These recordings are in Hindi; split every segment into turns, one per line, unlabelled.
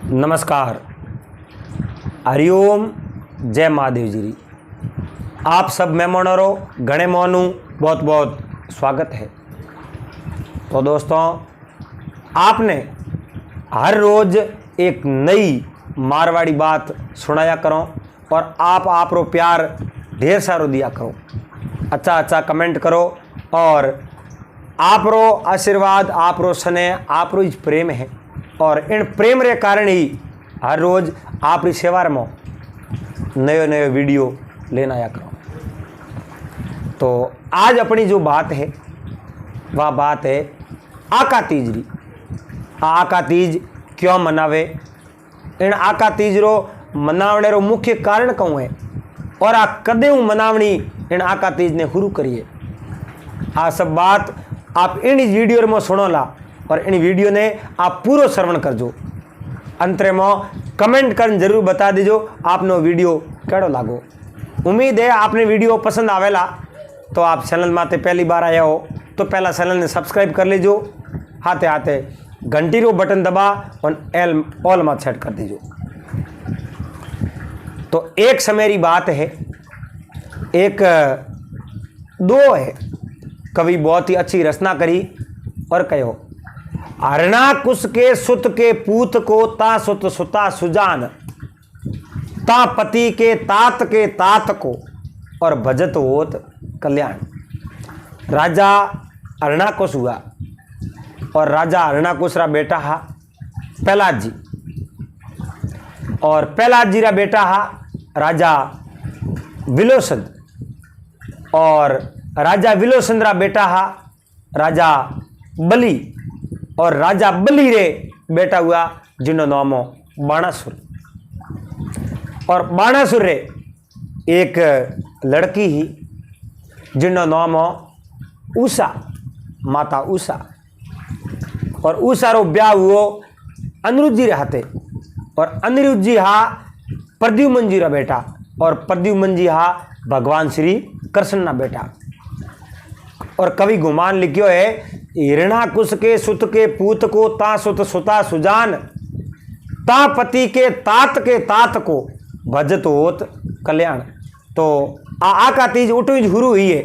नमस्कार, हरिओम, जय महादेव जी। आप सब मेहमानों घणे मोनू बहुत बहुत स्वागत है। तो दोस्तों, आपने हर रोज़ एक नई मारवाड़ी बात सुनाया करो और आप रो प्यार ढेर सारो दिया करो, अच्छा कमेंट करो और आप रो आशीर्वाद, आप रो स्नेह, आप रो प्रेम है और इन प्रेम रे कारण ही हर रोज़ आप सेवा में नयो वीडियो लेना आया करो। तो आज अपनी जो बात है वह बात है आका तीज री। आका तीज क्यों मनावे, इन आका तीज रो मनावने रो मुख्य कारण कहूँ है और आ कदे मनावनी इन आका तीज ने शुरू करिए। आ सब बात आप इन वीडियो में सुनोला और इन वीडियो ने आप पूरा श्रवण करजो। अंतरे में कमेंट कर जरूर बता दीजो आपनो वीडियो केड़ो लागो। उम्मीद है आपने वीडियो पसंद आवेला। तो आप चैनल माते पहली बार आया हो तो पहला चैनल ने सब्सक्राइब कर लीजो, हाथे हाथे घंटी रो बटन दबा और ऑल में सेट कर दीजो। तो एक समय री बात है, एक दो है कवि बहुत ही अच्छी रचना करी और कहो, हरणा कुश के सुत के पूत को ता सुत सुता सुजान, ता पति के तात को और भजत होत कल्याण। राजा हरणाकुश हुआ और राजा हरणाकुश रा बेटा हा प्रहलाद जी, और प्रहलाद जी रा बेटा हा राजा विलोचन, और राजा विलोचन रा बेटा हा राजा बलि, और राजा बलि रे बेटा हुआ जिनो नाम बाणासुर। और बाणासुर रे एक लड़की ही जिनो नाम उषा, माता उषा, और उषा रो ब्याह हुओ अनिरुद्ध जी रे हाथे, और अनिरुद्ध जी हा प्रद्युम्न जी रा बेटा, और प्रद्युम्न जी हा भगवान श्री कृष्ण ना बेटा। और कवि गुमान लिखियो है, हिरणाकुश के सुत के पूत को ता सुत सुता सुजान, ता पति के तात को भजत होत कल्याण। तो आका तीज उठू ही शुरू हुई है।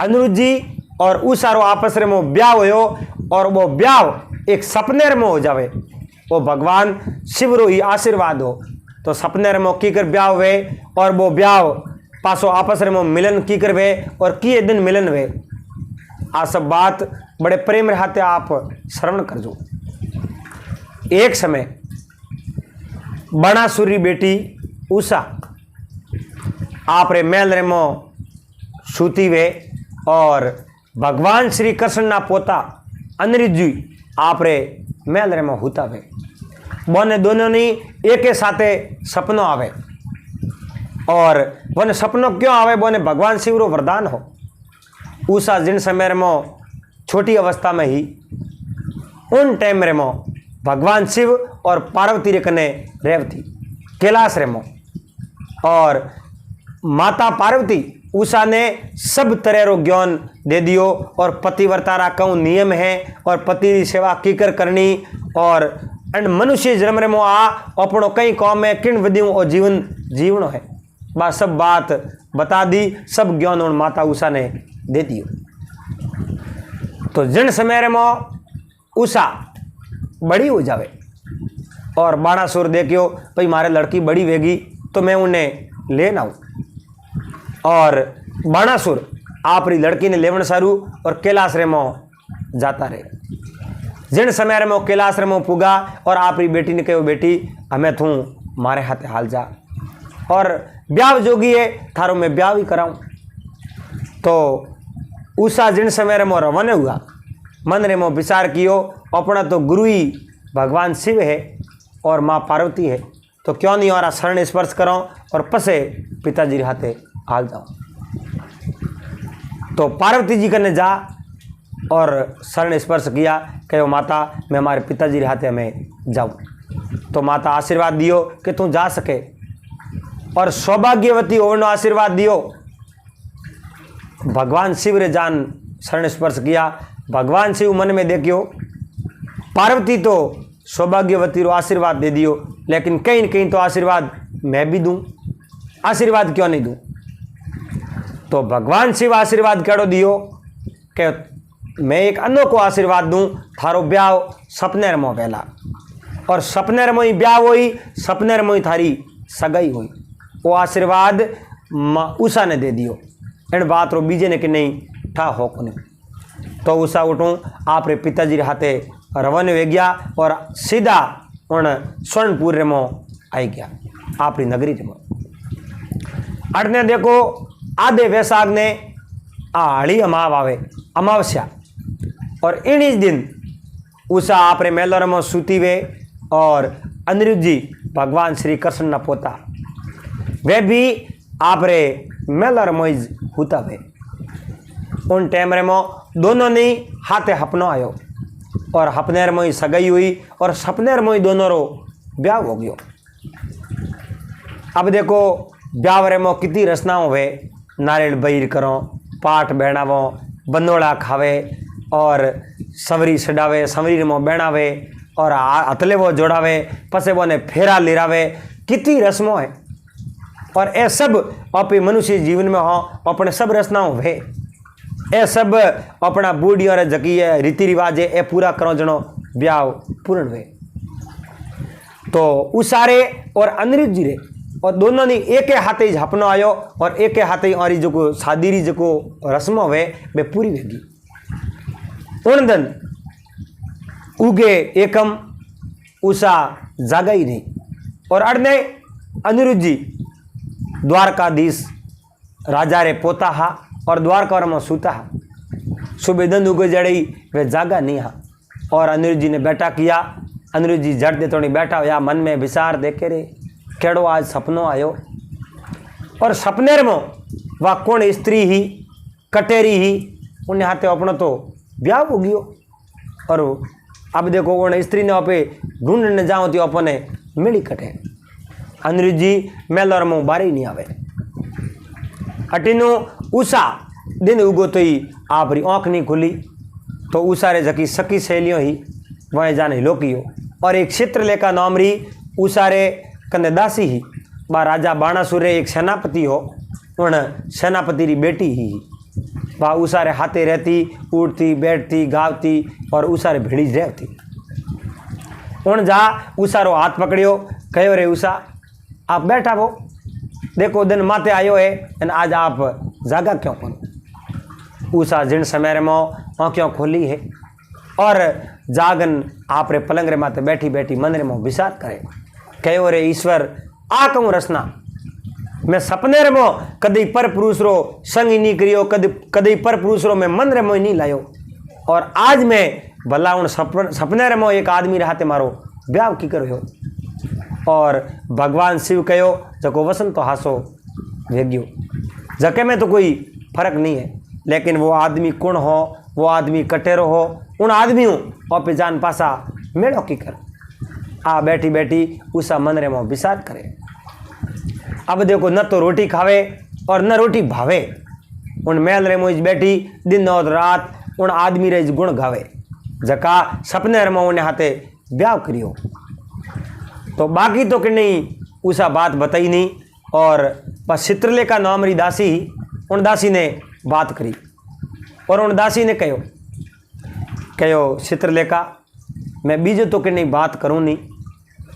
अनिरुद्ध जी और उषा रो आपस में ब्याह होयो और वो ब्याह एक सपने में हो जावे, वो भगवान शिव रो ही आशीर्वाद हो। तो सपने में की कर ब्याह हुए और वो ब्याह पासो आपस में मिलन की करवे और किए दिन मिलन वे। आ सब बात बड़े प्रेम रहते आप श्रवण करजो। एक समय बाणासुर री बेटी उषा आप रे महल रे मो सूती वे और भगवान श्री कृष्ण ना पोता अनिरुद्ध जी आप रे महल रे मो हुता वे। बोने दोनों ने एक साथे सपनों आवे, और बोने सपनों क्यों आवे, बोने भगवान शिव रो वरदान हो। उषा जिन समय में छोटी अवस्था में ही उन टाइम रे मो भगवान शिव और पार्वती रे कने रेवती कैलाश रे मो, और माता पार्वती उषा ने सब तरह रो ज्ञान दे दियो और पतिव्रता रा कहूँ नियम है और पति की सेवा की कर करनी, और मनुष्य जन्म रे मो आ अपनो कई काम में किन विधियों और जीवन जीवनो है। बा सब बात बता दी, सब ज्ञान और माता उषा ने दे दियो। तो जिन समय रे मो उषा बड़ी हो जावे और बाणासुर देखियो भाई मारे लड़की बड़ी वेगी तो मैं उन्हें लेना आऊँ, और बाणासुर आप री लड़की ने लेवन सारू और कैलाश रे मो जाता रहे। जिन समय रे मो कैलाश रे मो पुगा और आप री बेटी ने कहो, बेटी हमें तू मारे हाथे हाल जा और ब्याह जोगी है थारो में ब्याह भी कराऊं। तो उषा जिन समय रे मो रवाना हुआ, मन रे मो विचार कियो अपना तो गुरु ही भगवान शिव है और माँ पार्वती है, तो क्यों नहीं और शरण स्पर्श करो और पसे पिताजी हाथे हाल जाओ। तो पार्वती जी कने जा और शरण स्पर्श किया, कहो माता मैं हमारे पिताजी हाथे में जाऊँ। तो माता आशीर्वाद दियो कि तू जा सके और सौभाग्यवती होने आशीर्वाद दियो। भगवान शिव रे जान शरण स्पर्श किया। भगवान शिव मन में देखियो पार्वती तो सौभाग्यवती रो आशीर्वाद दे दियो, लेकिन कहीं न कहीं तो आशीर्वाद मैं भी दूं, आशीर्वाद क्यों नहीं दूं? तो भगवान शिव आशीर्वाद केड़ो दियो कि मैं एक अनोखो आशीर्वाद दूं, थारो ब्याह सपने में पहला, और सपने में ही ब्याह हुई, सपने में ही थारी सगाई हुई। वो आशीर्वाद उषा ने दे दियो, इन बात रो बीजे ने कि नहीं ठा हो को नहीं। तो उषा उठूँ आप रे पिताजी रे हाथे रवाना हो गया और सीधा उन स्वर्णपुर में आई गया, आपरी नगरी में। अड़ने देखो आधे वैसाख ने आड़ी अमाव आवे, अमावस्या, और इन्हीं दिन उषा आपरे मेलर में सूती वे, और अनिरुद्ध जी भगवान श्री कृष्ण न पोता वे भी आपरे मेलर में होता वे। उन टाइम में दोनों ने हाथे हपनो आयो, और हपनेर में सगाई हुई, और सपनेर में दोनों रो ब्याह हो गयो। अब देखो ब्याह में कितनी रचनाओं वे, नारियल बहीर करो, पाठ बहनावो, बंदोड़ा खावे, और सवरी सडावे, सवरी में बहनावे, और हथले वो जोड़ावे, पसे वो ने फेरा लिरावे, कितनी रस्मों है। और ये सब अपने मनुष्य जीवन में हो, अपने सब रचनाओं वे, ये सब अपना बूढ़ी और जकी है रीति रिवाज है, ये पूरा करो जनो ब्याह पूर्ण वे। तो उसारे और अनिरुद्ध जी रे और दोनों ने एक हाथे ही हपनो आयो, और एक हाथे और जो शादी री जो रस्म वे वे पूरी वेगी। उन दिन उगे एकम उषा जागाई नहीं, और अड़ने अनिरुद्ध जी द्वारकाधीश राजा रे पोता हा, और द्वारका में सूता हा। सुबह दिन उगे जड़ी वे जागा नहीं हा, और अनिरुद्ध जी ने बैठा किया। अनिरुद्ध जी जड़ दे थोड़ी बैठा या मन में विचार देखे रे केड़ो आज सपनो आयो, और सपने में वह कौन स्त्री ही कटेरी ही उन्हें हाथे अपना तो ब्याह हो गयो। और अब देखो उन स्त्री ने अपे ढूंढने जाओ तो अपने मिली कटे। अनिरुद्ध जी मेलर में बारी नहीं आवे। अटीनु उषा दिन उगो तो ही आपरी आँख नहीं खुली, तो उषा रे जकी सखी सहेलियों ही वह जाने लोकियो, और एक चित्रलेखा नाम री उषा रे कने दासी ही, बा राजा बाणासुर रे एक सेनापति हो, उन सेनापति री बेटी ही बा उषा रे हाथे रहती, उड़ती बैठती गावती, और उषा रे भेड़ी रहती। उन जा उषा रो हाथ पकड़ियो, कहो रे उषा आप बैठा वो, देखो दिन माते आयो है, और आज आप जागा क्यों करो? उषा जिन समय में आँखों खोली है, और जागन आप रे पलंग रे माते बैठी बैठी मन रे में विचार करे, कहो रे ईश्वर आ कहूँ रचना, मैं सपने रे में कदी पर पुरुष रो संग ही नहीं करियो, कदी पर पुरुष रो मैं मन रे में नहीं लायो, और आज मैं भला उन सपने रे में एक आदमी रहते मारो ब्याह की करो। और भगवान शिव कहो जको वसंत तो हासो वेग्यो, जके में तो कोई फर्क नहीं है, लेकिन वो आदमी कौन हो, वो आदमी कटेरो हो, उन आदमियों और पे जान पासा मेड़ो की कर। आ बैठी बैठी उषा मन रे में विचार करे। अब देखो न तो रोटी खावे और न रोटी भावे, उन मेल रे मोज बैठी दिन और रात उन आदमी रे गुण गावे, जका सपने रे में उन्हें हाथे ब्याह करियो। तो बाकी तो कि नहीं उषा बात बताई नहीं, और बस चित्रलेखा नाम री दासी ही उन दासी ने बात करी, और उन दासी ने कहो चित्रलेखा मैं बीजो तो कि नहीं बात करूँ नहीं,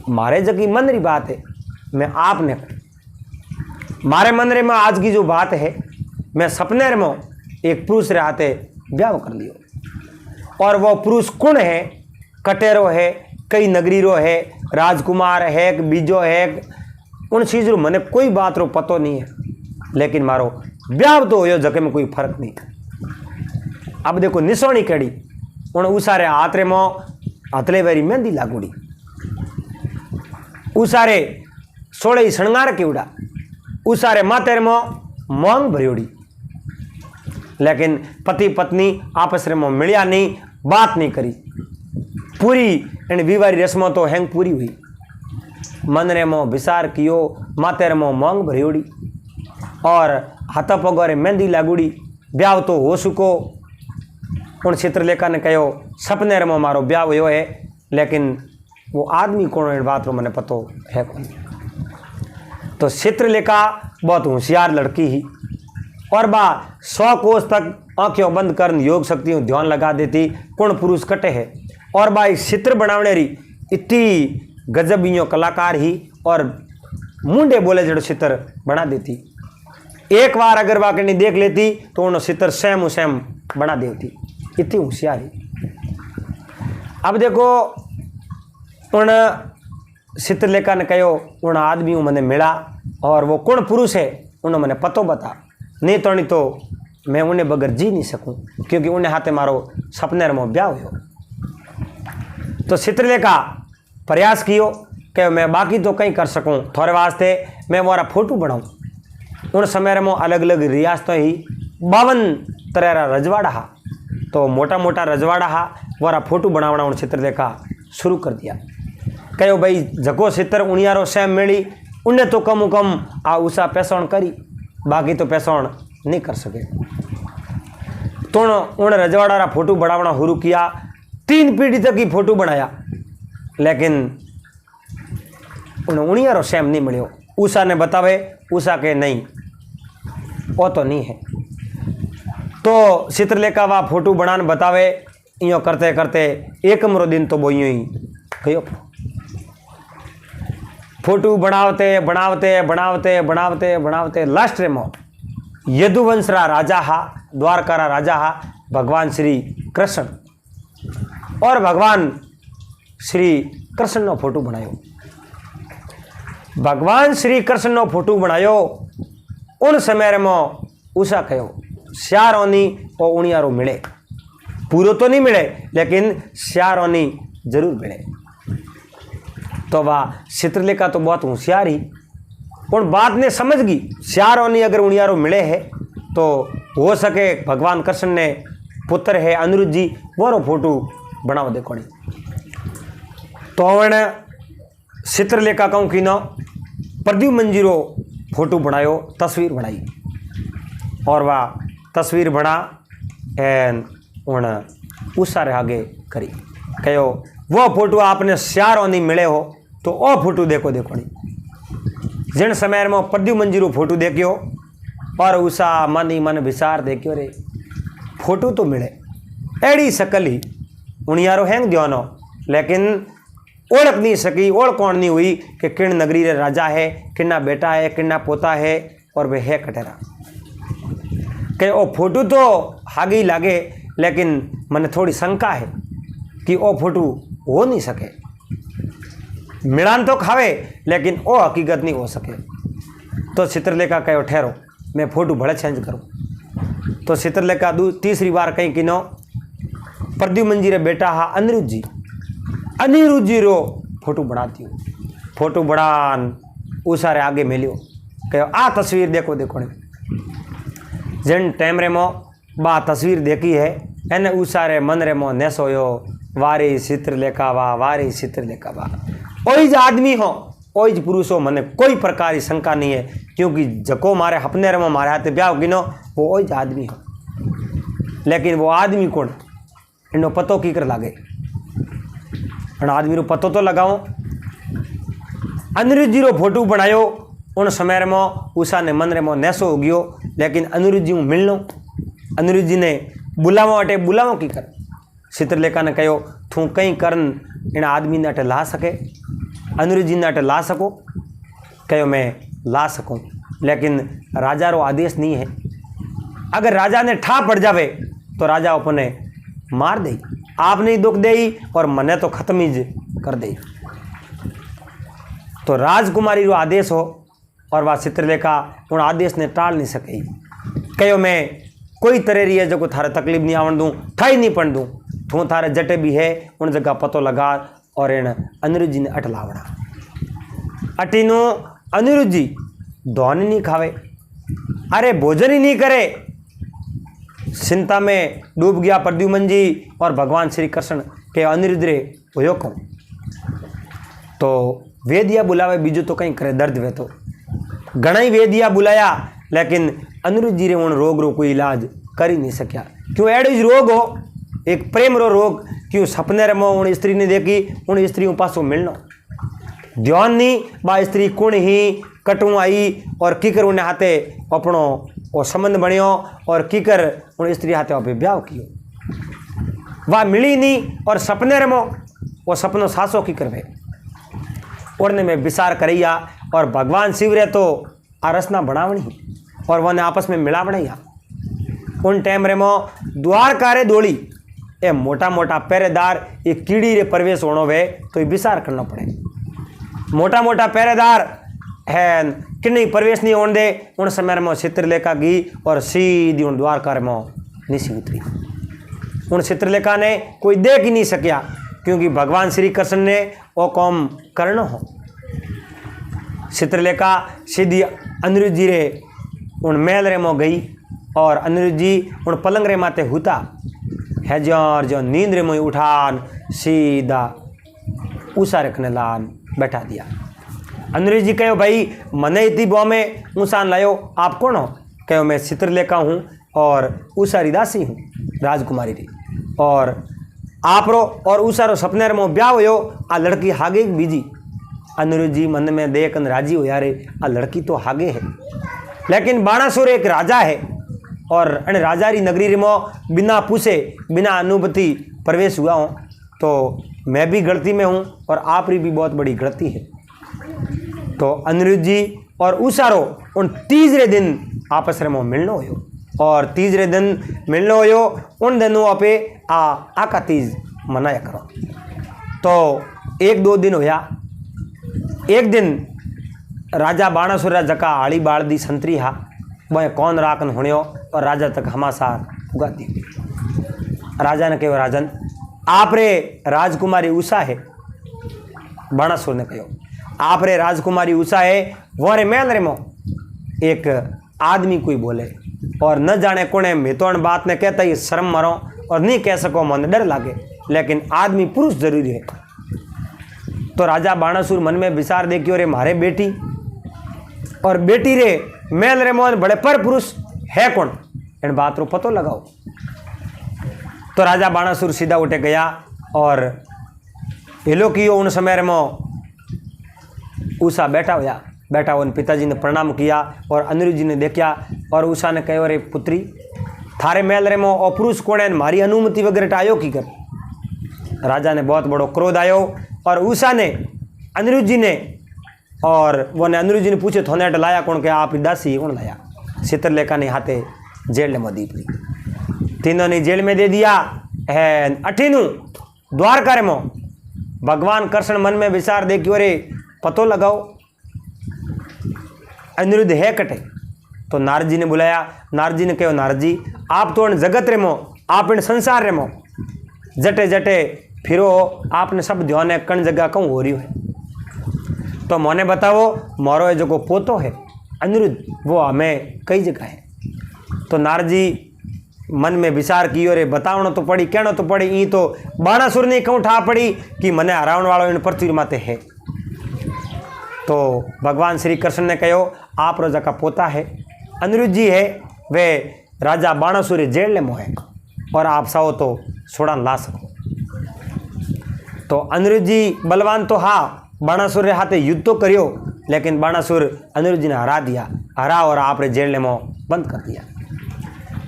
मारे जकी मन री बात है मैं आपने मारे मन रे में आज की जो बात है, मैं सपने रे में एक पुरुष रे हाथे ब्याह कर लियो, और वो पुरुष कौन है, कटेरो है, कई नगरी रो है, राजकुमार है, बीजो है, उन चीज रो मने कोई बात रो पतो नहीं है, लेकिन मारो ब्याह तो हो जके में कोई फर्क नहीं। अब देखो निशानी केड़ी, उन उसारे हाथ रे में हथले वेरी मेहंदी लागूड़ी, उसारे सोड़े श्रृंगार केवड़ा, उसारे माथे में मांग भरियोड़ी, लेकिन पति पत्नी आपस में मिलिया नहीं, बात नहीं करी, पूरी इन विवारी रस्मों तो हैंग पूरी हुई। मन रे में विचार कियो, माथे में मांग भरियोड़ी, और हाथ पगोरे मेहंदी लागूड़ी, ब्याह तो हो सुको। उन चित्रलेखा ने कहो सपने में मारो ब्याह हुयो है, लेकिन वो आदमी कौन है बात रो मैंने पतो है कौन। तो चित्रलेखा बहुत होशियार लड़की ही और बा 100 कोस तक आंखें बंद कर योग शक्ति ध्यान लगा देती कौन पुरुष कटे है। और बा इस चित्र बनावने री इतनी गजब यो कलाकार ही और मुंडे बोले जड़ो चित्र बना देती। एक बार अगर वाकई नहीं देख लेती तो उन्होंने चित्र सेम बना देती, इतनी होशियारी। अब देखो उन चित्रलेखा ने कहो उन आदमी मैंने मिला और वो कौन पुरुष है उन्होंने मैंने पतो बता, नहीं तो मैं उन्हें बगैर जी नहीं सकूं क्योंकि उन्हें हाथे मारो सपने में ब्याह हो। तो चित्रलेखा प्रयास कियो कि मैं बाकी तो कहीं कर सकूं, थोड़े वास्ते मैं मोरा फोटो बनाऊं। उन समय में अलग अलग रियासतों ही 52 तरह रा रजवाड़ा हा, तो मोटा मोटा रजवाड़ा हा वारा फोटो बनावना उन चित्रलेखा शुरू कर दिया। कहो भाई जको चित्र उनियारो सेम मिली उन्हें तो कम आ उषा पैसौण करी, बाकी तो पैसौण नहीं कर सके। तो उन रजवाड़ा रा फोटो बनावना शुरू किया, 3 पीढ़ी तक ही फोटो बनाया, लेकिन उन्हें उनियारो सेम नहीं मिलो। उषा ने बतावे, उषा के नहीं वो तो नहीं है। तो चित्रलेखा वा फोटो बनाने बतावे, यो करते करते एक मरो दिन तो वो यूं ही गयो। फोटो बनावते बनावते बनावते बनावते बनावते लास्ट में यदुवंश रा राजा हा, द्वारका रा राजा हा भगवान श्री कृष्ण, और भगवान श्री कृष्ण नो फोटो बनायो। भगवान श्री कृष्ण नो फोटो बनायो। उन समय में उषा कहो श्यारोनी और उनियारो मिले, पूरो तो नहीं मिले लेकिन श्यारोनी जरूर मिले। तो वाह चित्रलेखा तो बहुत होशियार ही उन बात ने समझ गई, श्यारोनी अगर उनियारो मिले है तो हो सके भगवान कृष्ण ने पुत्र है अनिरुद्ध जी वो फोटो बनाओ देखो। तो उन्हें चित्रलेखा कहूँ कि न प्रद्युम्न जी रो फोटो बनायो, तस्वीर बनाई और वह तस्वीर बना एन उन उषा रे आगे करी। कहो वो फोटो आपने श्यारोनी मिले हो तो वो फोटो देखो जिन समय में प्रद्युम्न जी रो फोटो देखियो और उषा मन ही मन विचार देखियो रे फोटो तो मिले एड़ी शकल ही उनियारो हैंग दियोनो, लेकिन ओळख नहीं सकी, ओळख कौन नहीं हुई कि किन नगरी रे राजा है, किन्ना बेटा है, किन्ना पोता है और वे है कटेरा। कि वो फोटो तो हागी लागे लेकिन मने थोड़ी शंका है कि वो फोटो हो नहीं सके, मिलान तो खावे लेकिन वो हकीकत नहीं हो सके। तो चित्रलेखा कहो ठहरो मैं फोटो भले चेंज करूँ। तो चित्रलेखा तीसरी बार कहीं कि नो प्रद्युम्न जी रे बेटा हा अनिरुद्ध जी रो फोटो बनाती हूँ। फोटो बनान उषा रे आगे मिलियो, कहो आ तस्वीर देखो ने जिन टाइम रे मो बा तस्वीर देखी है एने उषा रे मन रे मो नेसो यो वारी चित्रलेखा वा ओइज आदमी हो ओइज पुरुष हो, मने कोई प्रकार की शंका नहीं है क्योंकि जको मारे अपने रे मो मारे हाथे ब्याह गिनो वो ओइज आदमी हो। लेकिन वो आदमी कौन इनो पतो की कर लागे, आदमी रो पतो तो लगाओ। अनिरुद्ध जी रो फोटो बनायो उन समय में उषा ने मन रे मो नेसो हो गयो, लेकिन अनिरुद्ध जी मिलनो अनिरुद्ध जी ने बुलावो अटे बुलावो की कर। चित्रलेखा ने कहो तू कहीं करन इन आदमी ने अटे ला सके, अनिरुद्ध जी ने अटे ला सको। कहो मैं ला सकूँ लेकिन राजा रो आदेश नहीं है, अगर राजा ने ठा पड़ जावे तो राजा अपने मार दे, आपने दुख दे और मने तो खत्म ही कर दे। तो राजकुमारी रो आदेश हो और वह चित्रलेखा उन आदेश ने टाल नहीं सके। कहो मैं कोई तरह रही है जो थारे तकलीफ नहीं आवन दूँ, ठाई नहीं पड़ दूँ, तू थारे जटे भी है उन जगह पतो लगा और इन अनिरुद्ध जी ने अटलावड़ा। अटीनो अनिरुद्ध जी दौन नहीं खावे, अरे भोजन ही नहीं करे, चिंता में डूब गया प्रद्युम्न जी और भगवान श्री कृष्ण के अनिरुद्ध रे होयो कहूँ। तो वेदिया बुलावे बीजू तो कहीं करे दर्द वे तो घना ही वेदिया बुलाया लेकिन अनिरुद्ध जी रे उन रोग रो कोई इलाज कर ही नहीं सकिया। क्यों एड़ो रोग हो एक प्रेम रो रोग क्यों सपने रे में उन स्त्री ने देखी उन स्त्रियों पासों मिलनो ध्यान नहीं बा स्त्री कुण ही कटू आई और कीकर उन्हें हाथे अपनो वो संबंध बनियो और कीकर उन स्त्री हाथे अभी ब्याह कियो वह मिली नहीं और सपने रे में वो सपनों सासो की करवे उड़ने में विचार करैया और भगवान शिव रे तो आ रचना बनावनी और वन आपस में मिला बनाया उन टाइम रे मो द्वारका रे दौड़ी ए मोटा मोटा पहरेदार ये कीड़ी रे प्रवेश होनो वे तो ये विचार करना पड़े मोटा मोटा पहरेदार है कि प्रवेश नहीं होने दे उन समय में चित्रलेखा गई और सीधी उन द्वारका में नीचे उतरी उन चित्रलेखा ने कोई देख ही नहीं सकिया क्योंकि भगवान श्री कृष्ण ने वो काम करना हो चित्रलेखा सीधी अनिरुद्ध जी रे उन महल रे में गई और अनिरुद्ध जी उन पलंग रे माते हुता है जो नींद रे में उठान सीधा उषा रखने लान बैठा दिया अनिरुद्ध जी कहो भाई मने इतनी बो में उषान लायो आप कौन हो कहो मैं चित्रलेखा हूँ और उषा रिदासी हूँ राजकुमारी री और आप रो और उषा रो सपने रे में ब्याह हो आ लड़की हागे बीजी अनिरुद्ध जी मन में देख राजी हो यारे आ लड़की तो हागे है लेकिन बाणासुर एक राजा है और अने राजा री नगरी रे में बिना पूछे बिना अनुभूति प्रवेश हुआ हूँ तो मैं भी गलती में हूँ और आप री भी बहुत बड़ी गलती है तो अनिरुद्ध जी और उषारो उन तीसरे दिन आपस में मिलनो हो और तीसरे दिन मिलनो हो उन दिनों आपे आका तीज मनाया करो तो एक दो दिन होया एक दिन राजा बाणासुर जका आड़ी बाड़ दी संतरी हा वह कौन राखन होने और राजा तक हमासार उगा दी राजा ने कहो राजन आप रे राजकुमारी उषा है बाणासुर ने कहो आप रे राजकुमारी उषा है वो रे महल रे मो एक आदमी कोई बोले और न जाने कोने मितोण बात ने कहता ही शर्म मरो और नहीं कह सको मन डर लागे लेकिन आदमी पुरुष जरूरी है तो राजा बाणासुर मन में विचार देखियो रे मारे बेटी और बेटी रे महल रे मोहन बड़े पर पुरुष है कौन इन बात रो पतो लगाओ तो राजा बाणासुर सीधा उठे गया और हेलो कियो उन समय रे मो उषा बैठा उन पिताजी ने प्रणाम किया और अनिरुद्ध जी ने देखा और उषा ने कहो रे पुत्री थारे महल रे मो पुरुष कोणे मारी अनुमति वगैरह आयो की कर राजा ने बहुत बड़ो क्रोध आयो और उषा ने अनिरुद्ध जी ने और वो ने अनिरुद्ध जी ने पूछे थोने लाया कौन के आप दासी कौन लाया चित्रलेखा ने हाथे जेल में दी तीनों ने जेल में दे दिया है अठीनू द्वारका रे मो भगवान कृष्ण मन में विचार देखियो रे पतो लगाओ अनिरुद्ध है कटे तो नारद जी ने बुलाया नारद जी ने कहो नारद जी आप तो इन जगत रे मो आप इन संसार रे मो जटे जटे फिरो आपने सब ध्यान है कण जगह कहूँ हो रही है तो मोने बताओ मोरो है जो पोतो है अनिरुद्ध वो हमें कई जगह है तो नारद जी मन में विचार कियो रे बतावनो तो पड़ी कहनो तो पड़ी ई तो बाणासुर ने कहूँ ठा पड़ी कि मने हरावण वालों इन पृथ्वी माते है तो भगवान श्री कृष्ण ने कहो आप राजा का पोता है अनिरुद्ध जी है वे राजा बाणासुर जेल में है और आप चाहो तो छोड़ान ला सको तो अनिरुद्ध जी बलवान तो हाँ बाणासुर रे हाथे युद्ध तो करियो लेकिन बाणासुर अनिरुद्ध जी ने हरा और आप रे जेल में बंद कर दिया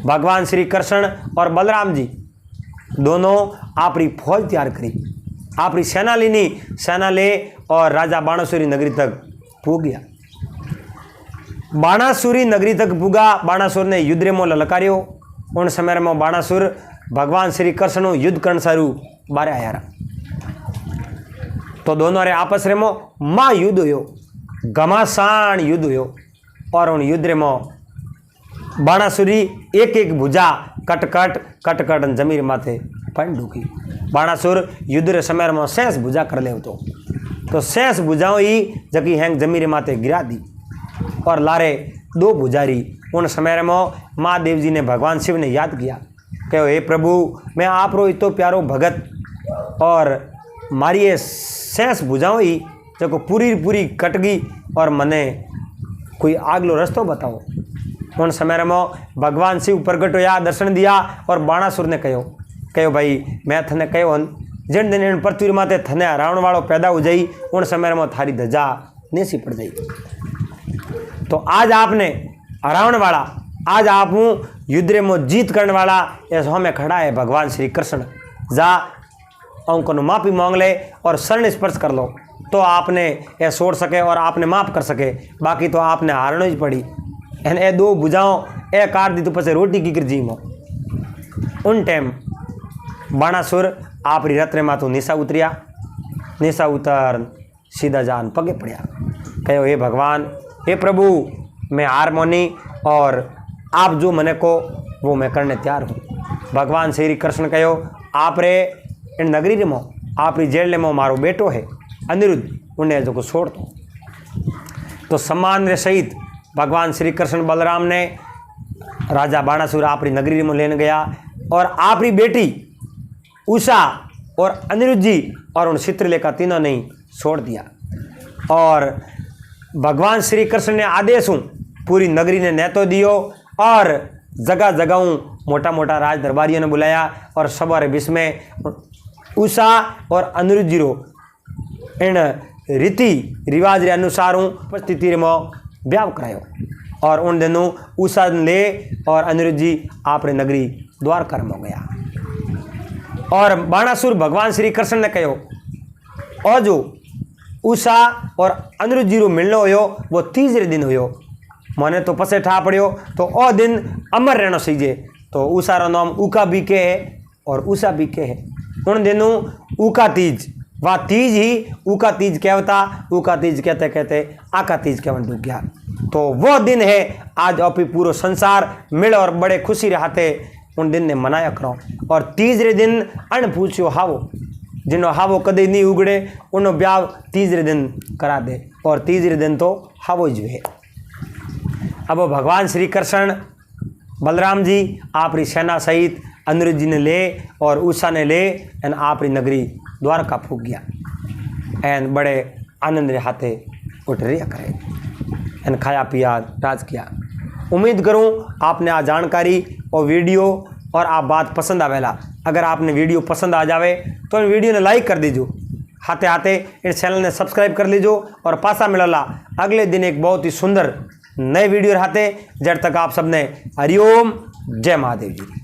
भगवान श्री कृष्ण और बलराम जी दोनों आपरी फौज तैयार करी आपरी सेना ले और राजा बाणासुरी नगरी तक पूग गया बाणासुरी नगरी तक पूगा बाणासुर ने युद्ध में ललकारियो उन समय में बाणासुर भगवान श्री कृष्ण युद्ध करण सारू बारे आया तो दोनों रे आपस रे माँ युद्ध हो घमासान युद्ध हो और उन युद्ध रे बाणासुरी एक एक भुजा कट जमीर माथे पन ढूकी बाणासुर युद्ध रे समय में शेष भुजा कर ले तो शेष भुजाओं ही जकी हैंग जमीर माथे गिरा दी और लारे दो भुजारी उन समय में महादेव जी ने भगवान शिव ने याद किया कहो हे प्रभु मैं आप रो इतो प्यारो भगत और मारी ये शेष भुजाओं ही जो पूरी कट गई और मने कोई आगलो रस्तो बताओ उन समय में भगवान शिव प्रकट होया दर्शन दिया और बाणासुर ने कहो कहो भाई मैं थने कहो जिन दिन इन पृथ्वी माते थने हरावण वालों पैदा हो जाई उन समय में थारी धजा नेसी पड़ जाई। तो आज आपने हरावण वाला, आज आप युद्ध में जीत करने वाला ऐसा हमें खड़ा है भगवान श्री कृष्ण। जा उनको माफ़ी मांग ले और शरण स्पर्श कर लो तो आपने ये छोड़ सके और आपने माफ़ कर सके, बाकी तो आपने हारना ही पड़ी। एन ए दो बुझाओ ए काट दी तो पसे रोटी की कर जीमो। उन टाइम बाणासुर आप रत्न माथू निशा उतरिया, निशा उतर सीधा जान पगे पड़िया, कहो हे भगवान, हे प्रभु, मैं हार मानी और आप जो मने को वो मैं करने तैयार हूँ। भगवान श्री कृष्ण कहो आप रे इन नगरी रे मो आप री जेल में मारो बेटो है अनिरुद्ध, उन्हें जो को छोड़ दो। तो सम्मान रे सहित भगवान श्री कृष्ण बलराम ने राजा बाणासुर आप री नगरी में लेने गया और आप री बेटी उषा और अनिरुद्ध जी और उन चित्रलेखा तीनों ने छोड़ दिया। और भगवान श्री कृष्ण ने आदेश हूँ पूरी नगरी ने नेतो दियो और जगह जगह मोटा मोटा राज दरबारियों ने बुलाया और सवारे बीच में उषा और अनिरुद्ध जी रो इन रीति रिवाज रे अनुसार उपस्थिति में ब्याह करायो। और उन दिनों उषा ले और अनिरुद्ध जी आपने नगरी द्वारका में गया। और बाणासुर भगवान श्री कृष्ण ने कहो और जो उषा और अनिरुद्ध जी रो मिलनो हो वो तीसरे दिन हो, मने तो पसे ठा पड़ो तो ओ दिन अमर रहना सीजे। तो उषा रो नाम उका बीके है और उषा बीके है। उन दिनों उका तीज, वह तीज ही उका तीज कहता, उका तीज कहते कहते आका तीज कहवन डूब गया। तो वो दिन है आज अपनी पूरा संसार मिल और बड़े खुशी रहते उन दिन ने मनाया करो। और तीसरे दिन अण पूछो हावो, जिन्हों हावो कदे नहीं उगड़े उन्होंने ब्याह तीसरे दिन करा दे और तीसरे दिन तो हावो जो है। अब भगवान श्री कृष्ण बलराम जी आपरी सेना सहित अनिरुद्ध जी ने ले और उषा ने ले एन आपरी नगरी द्वारका फूक गया एन बड़े आनंद रे हाथे उठ रिया करे एन खाया पिया राज किया। उम्मीद करूं आपने आ जानकारी और वीडियो और आप बात पसंद आवेला। अगर आपने वीडियो पसंद आ जावे तो इन वीडियो ने लाइक कर दीजो, हाथे हाथे इस चैनल ने सब्सक्राइब कर लीजो और पासा मिलला अगले दिन एक बहुत ही सुंदर नए वीडियो रहते। जब तक आप सबने हरिओम, जय महादेव जी।